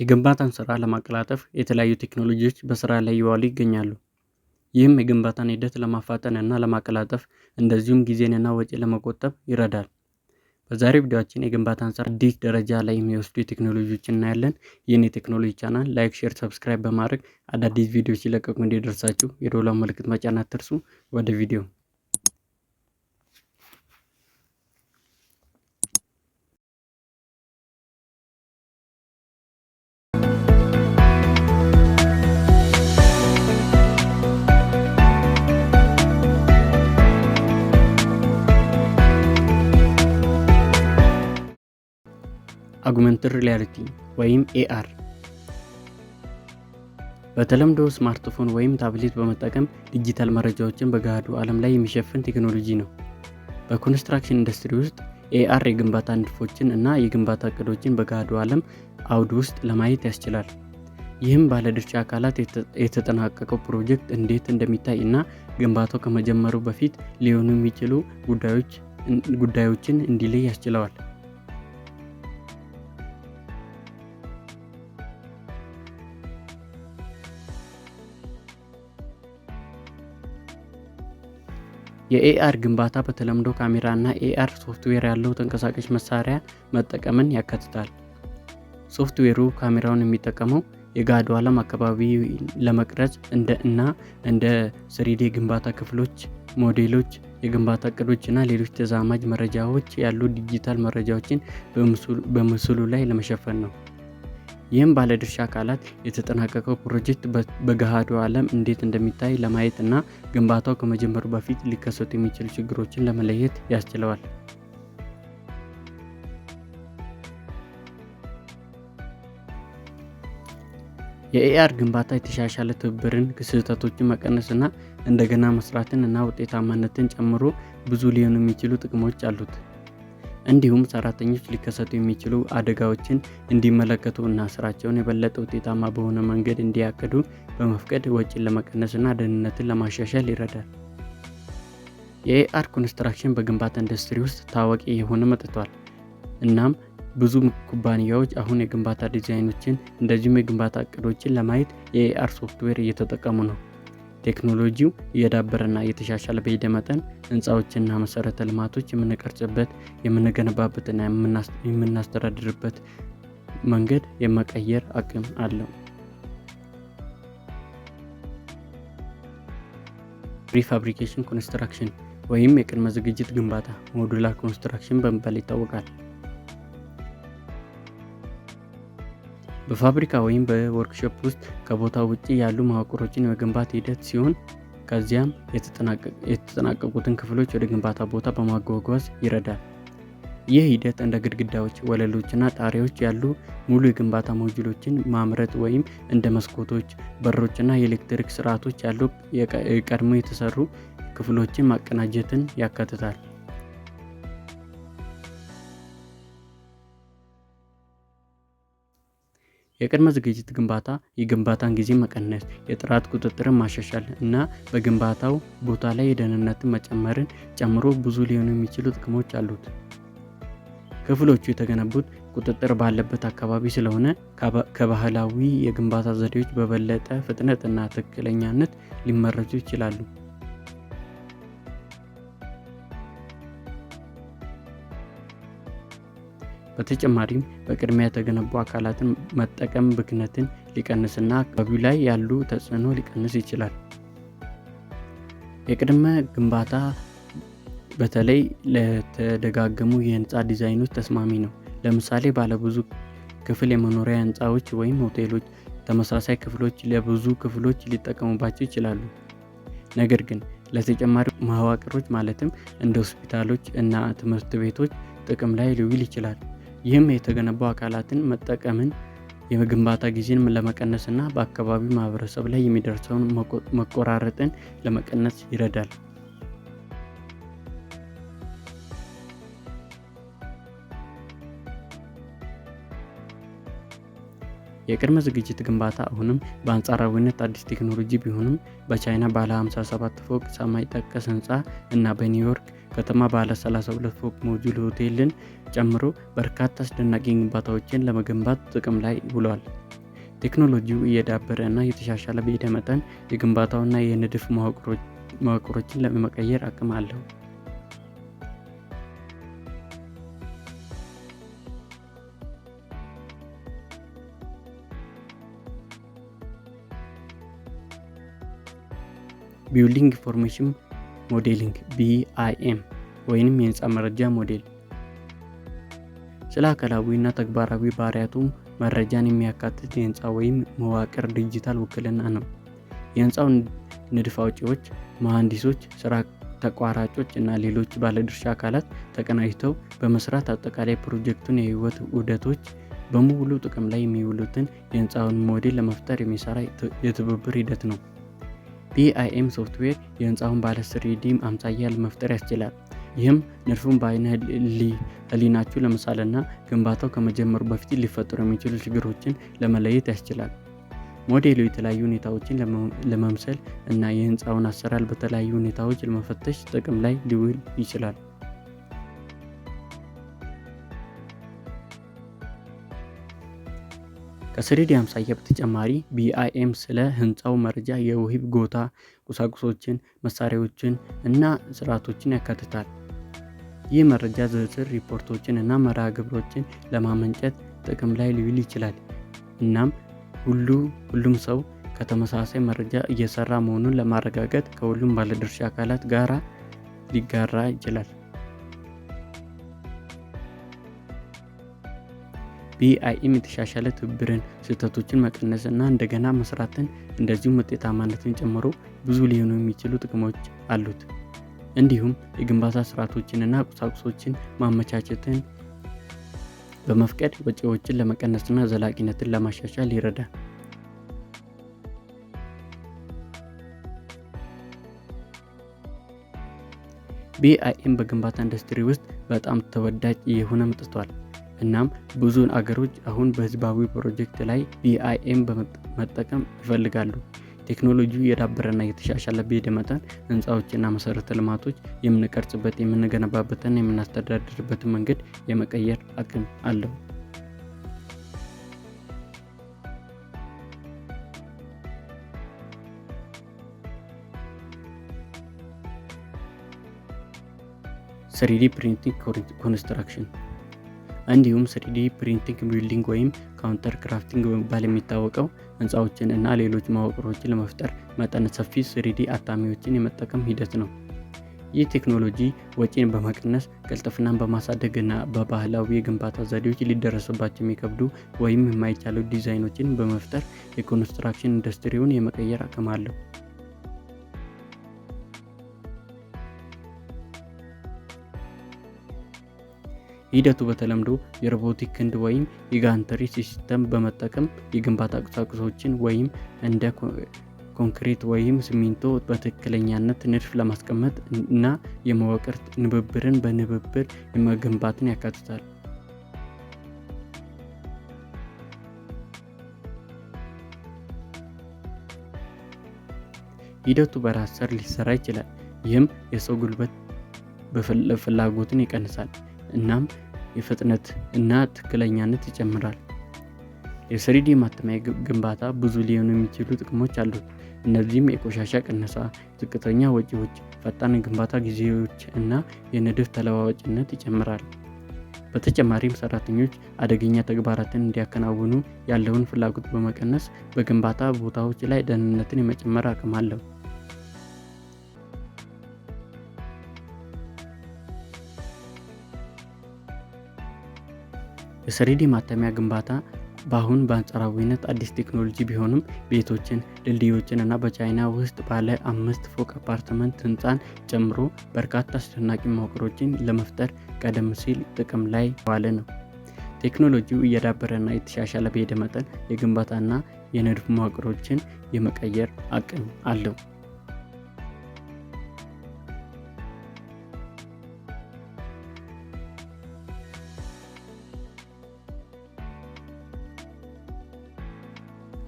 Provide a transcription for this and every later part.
የግንባታን ስራ ለማቀላጠፍ የተለያዩ ቴክኖሎጂዎች በስራ ላይ እየዋሉ ይገኛሉ። ይህም የግንባታን ሂደት ለማፋጠን እና ለማቀላጠፍ እንደዚሁም ጊዜንና ወጪ ለመቆጠብ ይረዳል። በዛሬው ቪዲዮአችን የግንባታን ስራ አዲስ ደረጃ ላይ የሚወስዱ ቴክኖሎጂዎችን እናያለን። ይህን የቴክኖሎጂ ቻናል ላይክ፣ ሼር፣ ሰብስክራይብ በማድረግ አዳዲስ ቪዲዮዎች ሲለቀቁ እንዲደርሳችሁ የደወል ምልክት መጫን አትርሱ። ወደ ቪዲዮ አጉመንትድ ሪያሊቲ ወይም ኤአር በተለምዶ ስማርትፎን ወይም ታብሌት በመጠቀም ዲጂታል መረጃዎችን በገሃዱ ዓለም ላይ የሚሸፍን ቴክኖሎጂ ነው። በኮንስትራክሽን ኢንዱስትሪ ውስጥ ኤአር የግንባታ ንድፎችን እና የግንባታ እቅዶችን በገሃዱ ዓለም አውድ ውስጥ ለማየት ያስችላል። ይህም ባለድርሻ አካላት የተጠናቀቀው ፕሮጀክት እንዴት እንደሚታይ እና ግንባታው ከመጀመሩ በፊት ሊሆኑ የሚችሉ ጉዳዮችን እንዲለይ ያስችለዋል። የኤአር ግንባታ በተለምዶ ካሜራ እና ኤአር ሶፍትዌር ያለው ተንቀሳቃሽ መሳሪያ መጠቀምን ያካትታል። ሶፍትዌሩ ካሜራውን የሚጠቀመው የገሃዱ ዓለም አካባቢ ለመቅረጽ እንደ 3D የግንባታ ክፍሎች፣ ሞዴሎች፣ የግንባታ እቅዶች እና ሌሎች ተዛማጅ መረጃዎች ያሉ ዲጂታል መረጃዎችን በምስሉ ላይ ለመሸፈን ነው። ይህም ባለድርሻ አካላት የተጠናቀቀው ፕሮጀክት በገሃዱ ዓለም እንዴት እንደሚታይ ለማየት እና ግንባታው ከመጀመሩ በፊት ሊከሰቱ የሚችሉ ችግሮችን ለመለየት ያስችለዋል። የኤአር ግንባታ የተሻሻለ ትብብርን፣ ስህተቶችን መቀነስ እና እንደገና መስራትን እና ውጤታማነትን ጨምሮ ብዙ ሊሆኑ የሚችሉ ጥቅሞች አሉት። እንዲሁም ሰራተኞች ሊከሰቱ የሚችሉ አደጋዎችን እንዲመለከቱ እና ስራቸውን የበለጠ ውጤታማ በሆነ መንገድ እንዲያቅዱ በመፍቀድ ወጪን ለመቀነስ እና ደህንነትን ለማሻሻል ይረዳል። የኤአር ኮንስትራክሽን በግንባታ ኢንዱስትሪ ውስጥ ታዋቂ የሆነ መጥቷል። እናም ብዙ ኩባንያዎች አሁን የግንባታ ዲዛይኖችን እንደዚሁም የግንባታ እቅዶችን ለማየት የኤአር ሶፍትዌር እየተጠቀሙ ነው። ቴክኖሎጂው እየዳበረና እየተሻሻለ በሄደ መጠን ህንፃዎችና መሰረተ ልማቶች የምንቀርጽበት፣ የምንገነባበትና የምናስተዳድርበት መንገድ የመቀየር አቅም አለው። ፕሪፋብሪኬሽን ኮንስትራክሽን ወይም የቅድመ ዝግጅት ግንባታ ሞዱላር ኮንስትራክሽን በመባል ይታወቃል። በፋብሪካ ወይም በወርክሾፕ ውስጥ ከቦታው ውጪ ያሉ መዋቅሮችን የመገንባት ሂደት ሲሆን ከዚያም የተጠናቀቁትን ክፍሎች ወደ ግንባታ ቦታ በማጓጓዝ ይረዳል። ይህ ሂደት እንደ ግድግዳዎች፣ ወለሎችና ጣሪያዎች ያሉ ሙሉ የግንባታ ሞጁሎችን ማምረት ወይም እንደ መስኮቶች፣ በሮችና የኤሌክትሪክ ስርዓቶች ያሉ የቀድሞ የተሰሩ ክፍሎችን ማቀናጀትን ያካትታል። የቅድመ ዝግጅት ግንባታ የግንባታን ጊዜ መቀነስ፣ የጥራት ቁጥጥርን ማሻሻል እና በግንባታው ቦታ ላይ የደህንነትን መጨመርን ጨምሮ ብዙ ሊሆኑ የሚችሉ ጥቅሞች አሉት። ክፍሎቹ የተገነቡት ቁጥጥር ባለበት አካባቢ ስለሆነ ከባህላዊ የግንባታ ዘዴዎች በበለጠ ፍጥነት እና ትክክለኛነት ሊመረቱ ይችላሉ። በተጨማሪም በቅድሚያ የተገነቡ አካላትን መጠቀም ብክነትን ሊቀንስና አካባቢው ላይ ያሉ ተጽዕኖ ሊቀንስ ይችላል። የቅድመ ግንባታ በተለይ ለተደጋገሙ የህንፃ ዲዛይኖች ተስማሚ ነው። ለምሳሌ ባለብዙ ክፍል የመኖሪያ ህንፃዎች ወይም ሆቴሎች ተመሳሳይ ክፍሎች ለብዙ ክፍሎች ሊጠቀሙባቸው ይችላሉ። ነገር ግን ለተጨማሪ መዋቅሮች ማለትም እንደ ሆስፒታሎች እና ትምህርት ቤቶች ጥቅም ላይ ሊውል ይችላል። ይህም የተገነቡ አካላትን መጠቀምን የግንባታ ጊዜን ለመቀነስ እና በአካባቢው ማህበረሰብ ላይ የሚደርሰውን መቆራረጥን ለመቀነስ ይረዳል። የቅድመ ዝግጅት ግንባታ አሁንም በአንጻራዊነት አዲስ ቴክኖሎጂ ቢሆንም በቻይና ባለ 57 ፎቅ ሰማይ ጠቀስ ህንፃ እና በኒውዮርክ ከተማ ባለ 32 ፎቅ ሞጁል ሆቴልን ጨምሮ በርካታ አስደናቂ ግንባታዎችን ለመገንባት ጥቅም ላይ ውሏል። ቴክኖሎጂው እየዳበረ እና የተሻሻለ በሄደ መጠን የግንባታውና የንድፍ መዋቅሮችን ለመቀየር አቅም አለው። ቢልዲንግ ኢንፎርሜሽን ሞዴሊንግ BIM ወይንም የህንፃ መረጃ ሞዴል ስለ አካላዊና ተግባራዊ ባህሪያቱ መረጃን የሚያካትት የህንፃ ወይም መዋቅር ዲጂታል ውክልና ነው። የህንፃው ንድፍ አውጪዎች፣ መሐንዲሶች፣ ስራ ተቋራጮች እና ሌሎች ባለድርሻ አካላት ተቀናጅተው በመስራት አጠቃላይ ፕሮጀክቱን የህይወት ዑደቶች በሙሉ ጥቅም ላይ የሚውሉትን የህንፃውን ሞዴል ለመፍጠር የሚሰራ የትብብር ሂደት ነው። BIM ሶፍትዌር የህንፃውን ባለ 3D አምሳያ ለመፍጠር ያስችላል። ይህም ንድፉን በአይነ ህሊናችሁ ለመሳልና ግንባታው ከመጀመሩ በፊት ሊፈጠሩ የሚችሉ ችግሮችን ለመለየት ያስችላል። ሞዴሉ የተለያዩ ሁኔታዎችን ለመምሰል እና የህንፃውን አሰራር በተለያዩ ሁኔታዎች ለመፈተሽ ጥቅም ላይ ሊውል ይችላል። ከ3D አምሳያ በተጨማሪ BIM ስለ ህንፃው መረጃ የውሂብ ጎታ ቁሳቁሶችን፣ መሳሪያዎችን እና ስርዓቶችን ያካትታል። ይህ መረጃ ዝርዝር ሪፖርቶችን እና መርሃ ግብሮችን ለማመንጨት ጥቅም ላይ ሊውል ይችላል። እናም ሁሉም ሰው ከተመሳሳይ መረጃ እየሰራ መሆኑን ለማረጋገጥ ከሁሉም ባለድርሻ አካላት ጋራ ሊጋራ ይችላል። BIM የተሻሻለ ትብብርን፣ ስህተቶችን መቀነስ እና እንደገና መስራትን እንደዚሁም ውጤታማነትን ጨምሮ ብዙ ሊሆኑ የሚችሉ ጥቅሞች አሉት። እንዲሁም የግንባታ ስርዓቶችን እና ቁሳቁሶችን ማመቻቸትን በመፍቀድ ወጪዎችን ለመቀነስና ዘላቂነትን ለማሻሻል ይረዳል። BIM በግንባታ ኢንዱስትሪ ውስጥ በጣም ተወዳጅ እየሆነ መጥቷል። እናም ብዙ አገሮች አሁን በህዝባዊ ፕሮጀክት ላይ BIM መጠቀም ይፈልጋሉ። ቴክኖሎጂው የዳበረና የተሻሻለ በሄደ መጠን ህንፃዎችና መሰረተ ልማቶች የምንቀርጽበት፣ የምንገነባበትና የምናስተዳድርበት መንገድ የመቀየር አቅም አለው። ስሪዲ ፕሪንቲንግ ኮንስትራክሽን እንዲሁም 3D ፕሪንቲንግ ቢልዲንግ ወይም ካውንተር ክራፍቲንግ በመባል የሚታወቀው ህንፃዎችን እና ሌሎች መዋቅሮችን ለመፍጠር መጠነ ሰፊ 3D አታሚዎችን የመጠቀም ሂደት ነው። ይህ ቴክኖሎጂ ወጪን በመቀነስ ቅልጥፍናን በማሳደግ እና በባህላዊ የግንባታ ዘዴዎች ሊደረስባቸው የሚከብዱ ወይም የማይቻሉ ዲዛይኖችን በመፍጠር የኮንስትራክሽን ኢንዱስትሪውን የመቀየር አቅም አለው። ሂደቱ በተለምዶ የሮቦቲክ ክንድ ወይም የጋንተሪ ሲስተም በመጠቀም የግንባታ ቁሳቁሶችን ወይም እንደ ኮንክሪት ወይም ሲሚንቶ በትክክለኛነት ንድፍ ለማስቀመጥ እና የመዋቅር ንብብርን በንብብር የመገንባትን ያካትታል። ሂደቱ በራስ ሰር ሊሰራ ይችላል። ይህም የሰው ጉልበት ፍላጎትን ይቀንሳል እናም የፍጥነት እና ትክክለኛነት ይጨምራል። የ3D ማተሚያ ግንባታ ብዙ ሊሆኑ የሚችሉ ጥቅሞች አሉት። እነዚህም የቆሻሻ ቅነሳ፣ ዝቅተኛ ወጪዎች፣ ፈጣን ግንባታ ጊዜዎች እና የንድፍ ተለዋዋጭነት ይጨምራል። በተጨማሪም ሰራተኞች አደገኛ ተግባራትን እንዲያከናውኑ ያለውን ፍላጎት በመቀነስ በግንባታ ቦታዎች ላይ ደህንነትን የመጨመር አቅም አለው። የ3D ማተሚያ ግንባታ በአሁን በአንጻራዊነት አዲስ ቴክኖሎጂ ቢሆንም ቤቶችን፣ ድልድዮችን እና በቻይና ውስጥ ባለ 5 ፎቅ አፓርትመንት ህንፃን ጨምሮ በርካታ አስደናቂ መዋቅሮችን ለመፍጠር ቀደም ሲል ጥቅም ላይ ዋለ ነው። ቴክኖሎጂው እየዳበረ እና የተሻሻለ በሄደ መጠን የግንባታና የንድፍ መዋቅሮችን የመቀየር አቅም አለው።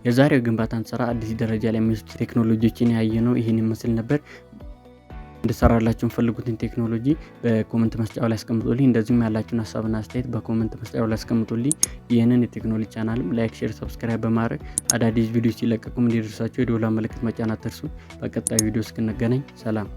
የዛሬው ግንባታን ስራ አዲስ ደረጃ ላይ የሚወስዱ ቴክኖሎጂዎችን ያየነው ይህን ይመስል ነበር። እንድሰራላችሁ የምትፈልጉትን ቴክኖሎጂ በኮሜንት መስጫው ላይ አስቀምጡልኝ። እንደዚሁም ያላችሁን ሀሳብና አስተያየት በኮሜንት መስጫው ላይ አስቀምጡልኝ። ይህንን የቴክኖሎጂ ቻናልም ላይክ፣ ሼር፣ ሰብስክራይብ በማድረግ አዳዲስ ቪዲዮ ሲለቀቁም እንዲደርሳችሁ የደወል ምልክት መጫን አትርሱ። በቀጣዩ ቪዲዮ እስክንገናኝ ሰላም።